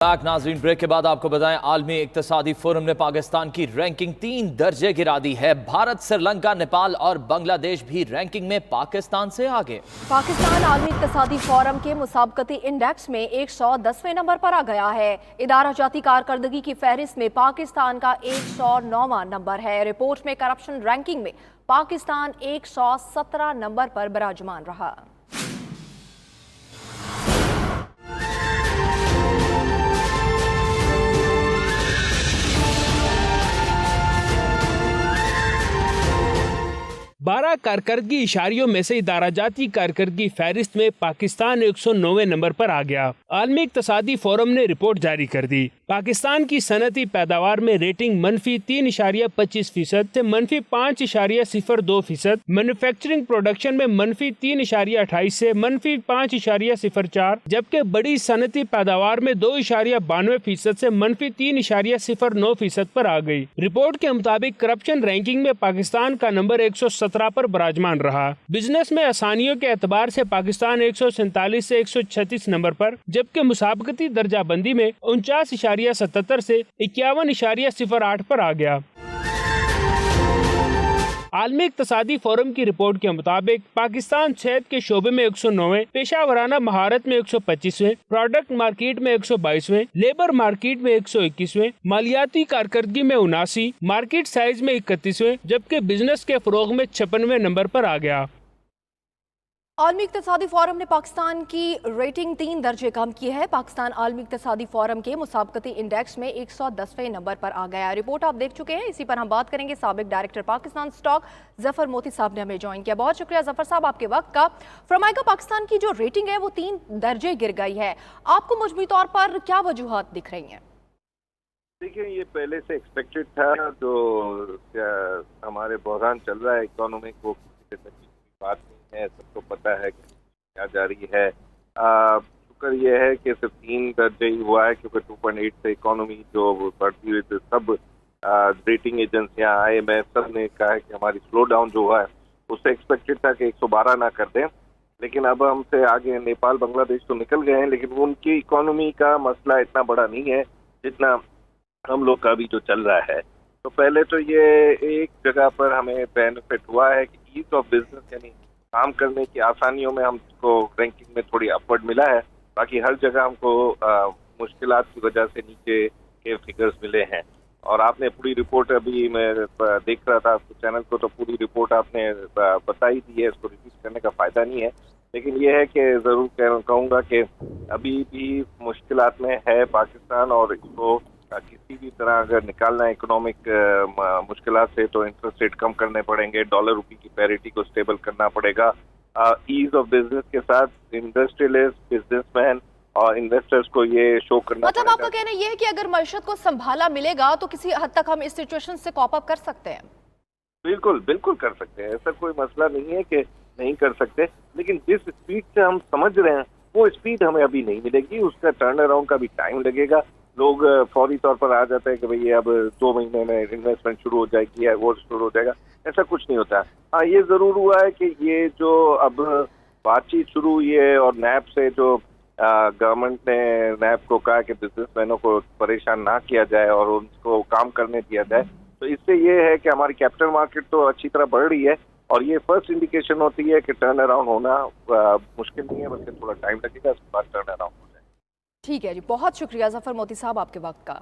नाजरीन, ब्रेक के बाद आपको बताएं, आलमी इक्तिसादी फोरम ने पाकिस्तान की रैंकिंग 3 दर्जे गिरा दी है। भारत, श्रीलंका, नेपाल और बांग्लादेश भी रैंकिंग में पाकिस्तान से आगे। पाकिस्तान आलमी इक्तिसादी फोरम के मुसाबकती इंडेक्स में 110वें नंबर पर आ गया है। इदारा जाती कारकर्दगी की फहरिस्त में पाकिस्तान का 109वां नंबर है। रिपोर्ट में करप्शन रैंकिंग में पाकिस्तान 117 नंबर पर विराजमान रहा। बारह कारकर्दगी इशारियों में से इदारा जाती कारकर्दगी फहरिस्त में पाकिस्तान 109वें नंबर पर आ गया। आलमी इक्तिसादी फोरम ने रिपोर्ट जारी कर दी। पाकिस्तान की सनती पैदावार में रेटिंग -3.25% से -5.02%, मैन्युफैक्चरिंग प्रोडक्शन में -3.28 से -5.04, जबकि बड़ी सनती पैदावार में 2.92% से -3.09% पर आ गई। रिपोर्ट के मुताबिक करप्शन रैंकिंग में पाकिस्तान का नंबर 117 पर विराजमान रहा। बिजनेस में आसानियों के एतबार से पाकिस्तान 147 से 136 नंबर पर, जबकि मुसाबकती दर्जाबंदी में 49.77 से 51.08 पर आ गया। आलमी इक्तिसादी फोरम की रिपोर्ट के मुताबिक पाकिस्तान सेहत के शोबे में 109वें, पेशावराना महारत में 125वें, प्रोडक्ट मार्केट में 122वें, लेबर मार्केट में 121वें, मालियाती कारकर्दगी में 79, मार्केट साइज में 31वें, जबकि बिजनेस के फरोग में 56वें नंबर पर आ गया। आलमी इक्तिसादी फोरम ने पाकिस्तान की रेटिंग 3 दर्जे कम की है। पाकिस्तान आलमी इक्तिसादी फोरम के मुसाबकती इंडेक्स में 110वें नंबर पर आ गया। रिपोर्ट आप देख चुके हैं। इसी पर हम बात करेंगे। साबिक डायरेक्टर पाकिस्तान स्टॉक जफर मोती साहब ने हमें ज्वाइन किया। बहुत शुक्रिया जफर साहब आपके वक्त का। फरमाइएगा, पाकिस्तान की जो रेटिंग है वो 3 दर्जे गिर गई है। आपको मजमूई तौर पर क्या वजूहात दिख रही हैं? देखिए, ये पहले से एक्सपेक्टेड था। जो हमारे बहरान चल रहा है इकोनॉमिक, वो किसी बात नहीं है, सबको पता है कि क्या जारी है। शुक्र ये है कि सिर्फ 3 दर्जे ही हुआ है, क्योंकि 2.8 से इकोनॉमी जो बढ़ती हुई, तो सब रेटिंग एजेंसियां, IMF, सब ने कहा है कि हमारी स्लो डाउन जो हुआ है उससे एक्सपेक्टेड था कि 112 ना कर दें। लेकिन अब हमसे आगे नेपाल, बांग्लादेश तो निकल गए हैं, लेकिन उनकी इकोनॉमी का मसला इतना बड़ा नहीं है जितना हम लोग का भी जो चल रहा है। तो पहले तो ये एक जगह पर हमें बेनिफिट हुआ है कि ईज ऑफ बिजनेस, यानी काम करने की आसानियों में हमको रैंकिंग में थोड़ी अपवर्ड मिला है। बाकी हर जगह हमको मुश्किलात की वजह से नीचे के फिगर्स मिले हैं। और आपने पूरी रिपोर्ट, अभी मैं देख रहा था आपके चैनल को, तो पूरी रिपोर्ट आपने बता ही दी है, इसको रिपीट करने का फायदा नहीं है। लेकिन ये है कि ज़रूर कहूँगा कि अभी भी मुश्किलात में है पाकिस्तान, और इसको किसी भी तरह अगर निकालना है इकोनॉमिक मुश्किलात से, तो इंटरेस्ट रेट कम करने पड़ेंगे, डॉलर रुपये की पैरिटी को स्टेबल करना पड़ेगा। ईज ऑफ बिजनेस के साथ इंडस्ट्रियलिस्ट, बिजनेसमैन और इन्वेस्टर्स को ये शो करना मतलब पड़ेगा। आपका कहना ये है कि अगर मईशत को संभाला मिलेगा तो किसी हद तक हम इस सिचुएशन से कॉप अप कर सकते हैं? बिल्कुल बिल्कुल कर सकते हैं, ऐसा कोई मसला नहीं है कि नहीं कर सकते। लेकिन जिस स्पीड से हम समझ रहे हैं वो स्पीड हमें अभी नहीं मिलेगी, उसका टर्न अराउंड का भी टाइम लगेगा। लोग फौरी तौर पर आ जाते हैं कि भाई अब 2 महीने में इन्वेस्टमेंट शुरू हो जाएगी या वो शुरू हो जाएगा, ऐसा कुछ नहीं होता। हाँ, ये जरूर हुआ है कि ये जो अब बातचीत शुरू हुई है और नैब से जो गवर्नमेंट ने नैब को कहा कि बिजनेसमैनों को परेशान ना किया जाए और उनको काम करने दिया जाए, तो इससे ये है कि हमारी कैपिटल मार्केट तो अच्छी तरह बढ़ रही है। और ये फर्स्ट इंडिकेशन होती है कि टर्न अराउंड होना मुश्किल नहीं है, बल्कि थोड़ा टाइम लगेगा, उसके बाद टर्न अराउंड हो जाए। ठीक है जी, बहुत शुक्रिया जफर मोती साहब आपके वक्त का।